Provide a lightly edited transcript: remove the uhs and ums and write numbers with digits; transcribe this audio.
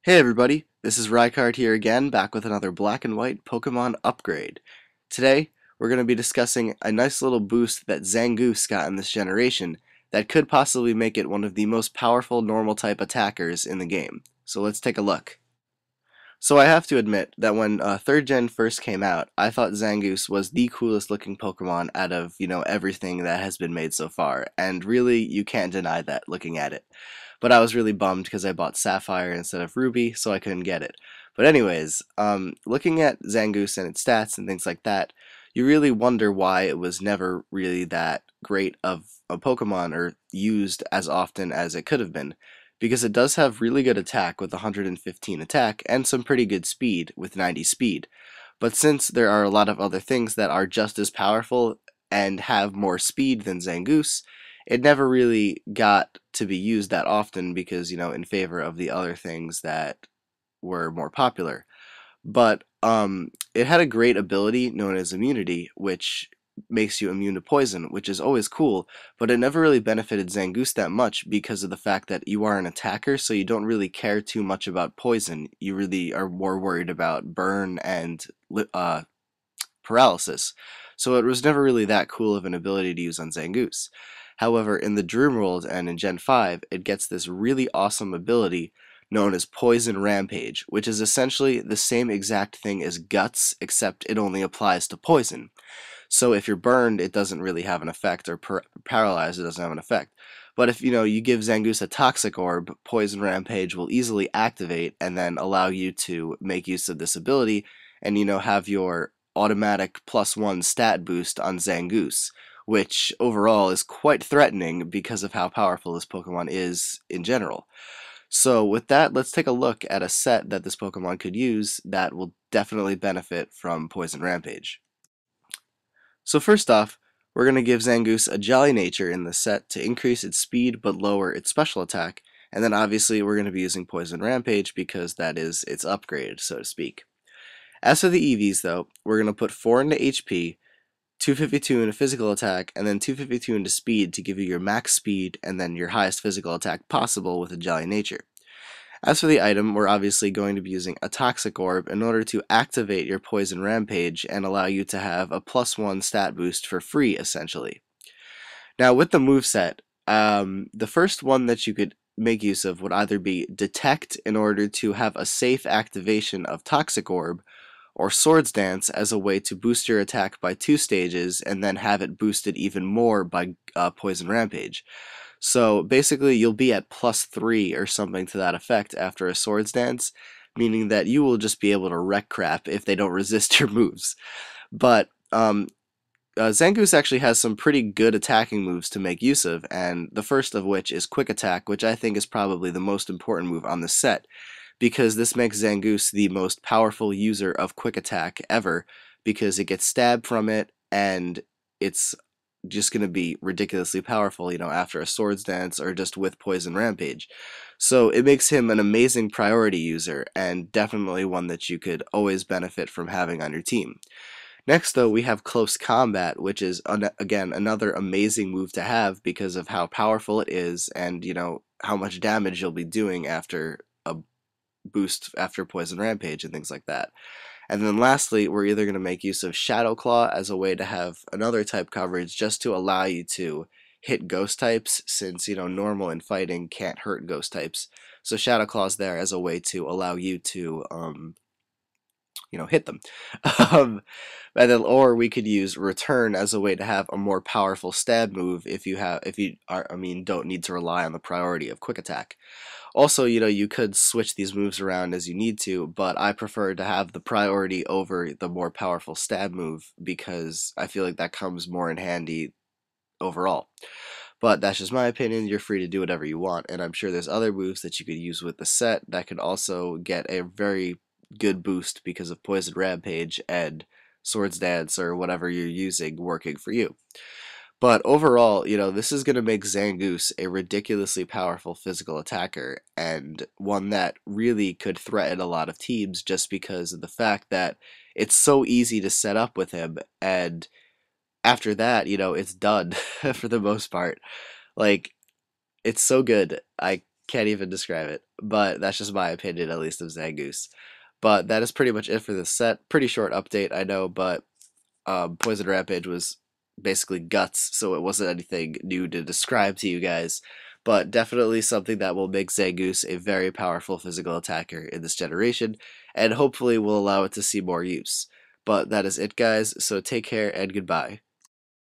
Hey everybody, this is Rykard here again, back with another black and white Pokemon upgrade. Today, we're going to be discussing a nice little boost that Zangoose got in this generation that could possibly make it one of the most powerful normal type attackers in the game. So let's take a look. So I have to admit that when 3rd Gen first came out, I thought Zangoose was the coolest looking Pokemon out of, everything that has been made so far, and really, you can't deny that looking at it. But I was really bummed because I bought Sapphire instead of Ruby, so I couldn't get it. But anyways, looking at Zangoose and its stats and things like that, you really wonder why it was never really that great of a Pokemon or used as often as it could have been, because it does have really good attack with 115 attack and some pretty good speed with 90 speed. But since there are a lot of other things that are just as powerful and have more speed than Zangoose, it never really got to be used that often because, in favor of the other things that were more popular. But it had a great ability known as immunity, which makes you immune to poison, which is always cool, but it never really benefited Zangoose that much because of the fact that you are an attacker, so you don't really care too much about poison. You really are more worried about burn and paralysis. So it was never really that cool of an ability to use on Zangoose. However, in the Dream World and in Gen 5, it gets this really awesome ability known as Poison Rampage, which is essentially the same exact thing as Guts, except it only applies to poison. So if you're burned, it doesn't really have an effect, or paralyzed, it doesn't have an effect. But if you give Zangoose a Toxic Orb, Poison Rampage will easily activate and then allow you to make use of this ability and have your automatic +1 stat boost on Zangoose, which overall is quite threatening because of how powerful this Pokemon is in general. So with that, let's take a look at a set that this Pokemon could use that will definitely benefit from Poison Rampage. So first off, we're going to give Zangoose a Jolly Nature in this set to increase its speed but lower its special attack, and then obviously we're going to be using Poison Rampage because that is its upgrade, so to speak. As for the EVs though, we're going to put 4 into HP, 252 into physical attack, and then 252 into speed to give you your max speed and then your highest physical attack possible with a Jolly Nature. As for the item, we're obviously going to be using a Toxic Orb in order to activate your Poison Rampage and allow you to have a +1 stat boost for free, essentially. Now, with the moveset, the first one that you could make use of would either be Detect in order to have a safe activation of Toxic Orb, or Swords Dance as a way to boost your attack by 2 stages and then have it boosted even more by Poison Rampage. So basically you'll be at +3 or something to that effect after a Swords Dance, meaning that you will just be able to wreck crap if they don't resist your moves. But Zangoose actually has some pretty good attacking moves to make use of, and the first of which is Quick Attack, which I think is probably the most important move on the set, because this makes Zangoose the most powerful user of Quick Attack ever, because it gets stabbed from it, and it's just going to be ridiculously powerful, after a Swords Dance or just with Poison Rampage. So it makes him an amazing priority user, and definitely one that you could always benefit from having on your team. Next, though, we have Close Combat, which is, again, another amazing move to have because of how powerful it is and, how much damage you'll be doing after a boost after Poison Rampage and things like that. And then lastly, we're either going to make use of Shadow Claw as a way to have another type coverage just to allow you to hit ghost types, since, normal and fighting can't hurt ghost types. So Shadow Claw's there as a way to allow you to, hit them. Or we could use Return as a way to have a more powerful stab move if you don't need to rely on the priority of Quick Attack. Also, you could switch these moves around as you need to, but I prefer to have the priority over the more powerful stab move because I feel like that comes more in handy overall. But that's just my opinion. You're free to do whatever you want, and I'm sure there's other moves that you could use with the set that could also get a very good boost because of Poison Rampage and Swords Dance or whatever you're using working for you. But overall, this is going to make Zangoose a ridiculously powerful physical attacker, and one that really could threaten a lot of teams just because of the fact that it's so easy to set up with him, and after that, it's done for the most part. Like, it's so good. I Can't even describe it. But that's just my opinion, at least, of Zangoose. But that is pretty much it for this set. Pretty short update, I know, but Poison Rampage was basically guts, so it wasn't anything new to describe to you guys. But definitely something that will make Zangoose a very powerful physical attacker in this generation, and hopefully will allow it to see more use. But that is it, guys, so take care and goodbye.